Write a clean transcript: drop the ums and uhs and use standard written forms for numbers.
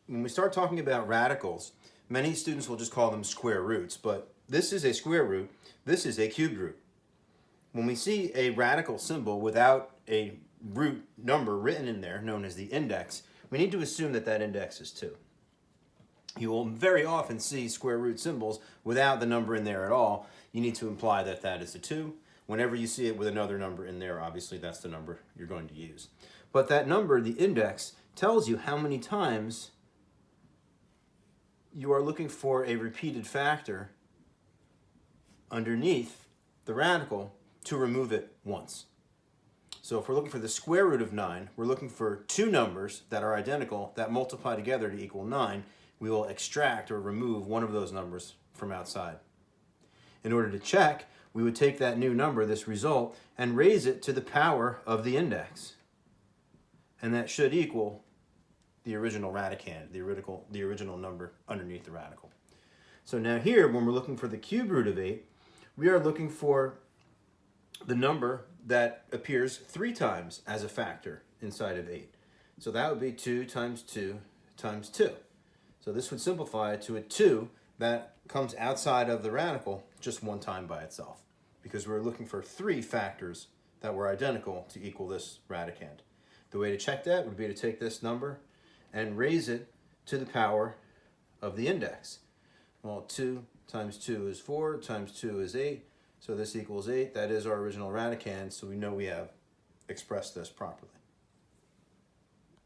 when we start talking about radicals, many students will just call them square roots, but this is a square root, this is a cubed root. When we see a radical symbol without a root number written in there, known as the index, we need to assume that that index is 2. You will very often see square root symbols without the number in there at all. You need to imply that that is a 2. Whenever you see it with another number in there, obviously that's the number you're going to use. But that number, the index, tells you how many times you are looking for a repeated factor underneath the radical to remove it once. So if we're looking for the square root of 9, we're looking for 2 numbers that are identical that multiply together to equal 9. We will extract or remove one of those numbers from outside. In order to check, we would take that new number, this result, and raise it to the power of the index. And that should equal the original radicand, the original number underneath the radical. So now here, when we're looking for the cube root of 8, we are looking for the number that appears 3 times as a factor inside of 8. So that would be 2 times 2 times 2. So this would simplify to a 2 that comes outside of the radical just 1 time by itself, because we're looking for 3 factors that were identical to equal this radicand. The way to check that would be to take this number and raise it to the power of the index. Well, 2 times 2 is 4, times 2 is 8, so this equals 8. That is our original radicand, so we know we have expressed this properly.